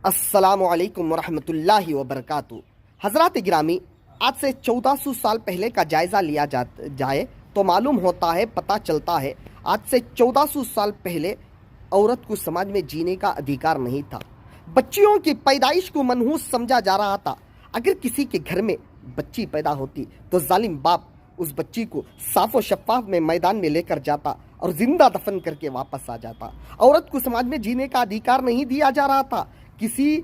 अस्सलामुअलैकुम वरहमतुल्लाहि वबरकातुहू। हज़रात गिरामी, आज से 1400 साल पहले का जायज़ा लिया जाए तो मालूम होता है, पता चलता है, आज से 1400 साल पहले औरत को समाज में जीने का अधिकार नहीं था। बच्चियों की पैदाइश को मनहूस समझा जा रहा था। अगर किसी के घर में बच्ची पैदा होती तो जालिम बाप उस बच्ची को साफ और शफाफ में मैदान में लेकर जाता और जिंदा दफन करके वापस आ जाता। औरत को समाज में जीने का अधिकार नहीं दिया जा रहा था। किसी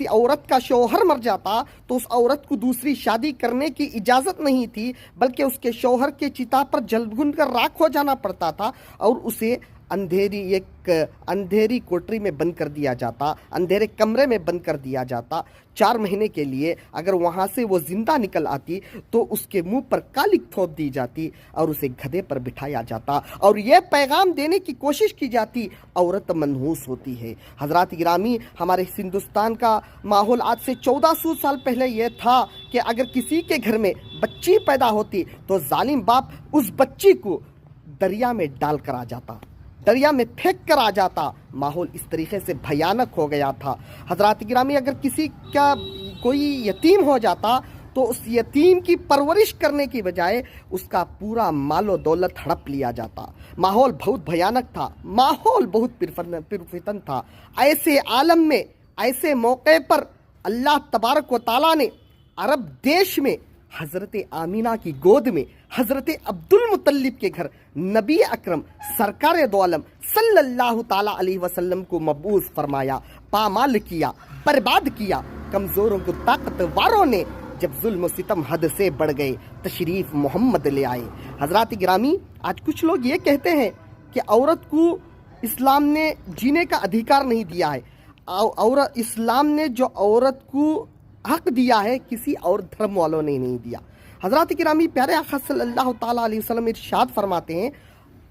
औरत का शौहर मर जाता तो उस औरत को दूसरी शादी करने की इजाज़त नहीं थी, बल्कि उसके शौहर के चिता पर जल कर राख हो जाना पड़ता था और उसे अंधेरी कोठरी में बंद कर दिया जाता, अंधेरे कमरे में बंद कर दिया जाता। 4 महीने के लिए अगर वहाँ से वो जिंदा निकल आती तो उसके मुंह पर कालिक थोप दी जाती और उसे गधे पर बिठाया जाता और ये पैगाम देने की कोशिश की जाती, औरत मनहूस होती है। हजरात गिरामी, हमारे हिंदुस्तान का माहौल आज से 1400 साल पहले ये था कि अगर किसी के घर में बच्ची पैदा होती तो जालिम बाप उस बच्ची को दरिया में डाल कर आ जाता, दरिया में फेंक कर आ जाता। माहौल इस तरीके से भयानक हो गया था। हजरात गिरामी, अगर किसी का कोई यतीम हो जाता तो उस यतीम की परवरिश करने की बजाय उसका पूरा मालो दौलत हड़प लिया जाता। माहौल बहुत भयानक था, माहौल बहुत फितन था। ऐसे आलम में, ऐसे मौके पर अल्लाह तबारक व तआला ने अरब देश में हज़रत आमीना की गोद में हज़रत अब्दुल मुत्तलिब के घर नबी अकरम सरकार दो आलम सल्लल्लाहु ताला अलैहि वसल्लम को मबूस फरमाया, पामाल किया, बर्बाद किया। कमज़ोरों को ताकतवारों ने जब जुल्म सितम हद से बढ़ गए, तशरीफ मोहम्मद ले आए। हज़रात गिरामी, आज कुछ लोग ये कहते हैं कि औरत को इस्लाम ने जीने का अधिकार नहीं दिया है, और इस्लाम ने जो औरत को हक दिया है किसी और धर्म वालों ने नहीं दिया। हज़रात किरामी, प्यारे आका सल्लल्लाहु ताला अलैहि वसल्लम इरशाद फरमाते हैं,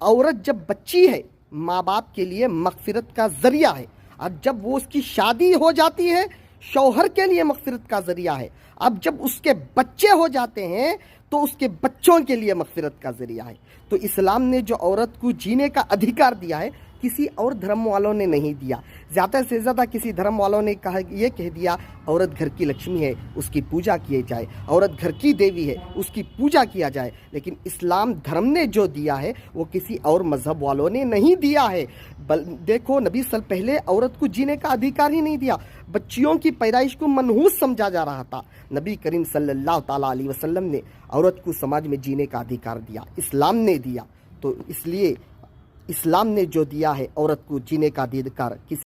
औरत जब बच्ची है माँ बाप के लिए मग़फ़िरत का ज़रिया है, और जब वो उसकी शादी हो जाती है शौहर के लिए मग़फ़िरत का ज़रिया है। अब जब उसके बच्चे हो जाते हैं तो उसके बच्चों के लिए मग़फ़िरत का ज़रिया है। तो इस्लाम ने जो औरत को जीने का अधिकार दिया है किसी और धर्म वालों ने नहीं दिया। ज़्यादा से ज़्यादा किसी धर्म वालों ने ये कह दिया, औरत घर की लक्ष्मी है, उसकी पूजा की जाए, औरत घर की देवी है, उसकी पूजा किया जाए। लेकिन इस्लाम धर्म ने जो दिया है वो किसी और मज़हब वालों ने नहीं दिया है। देखो, नबी सल पहले औरत को जीने का अधिकार ही नहीं दिया, बच्चियों की पैदाइश को मनहूस समझा जा रहा था। नबी करीम सल्लल्लाहु ताला अलैहि वसल्लम ने औरत को समाज में जीने का अधिकार दिया, इस्लाम ने दिया। तो इसलिए इस्लाम ने जो दिया है औरत को जीने का अधिकार किसी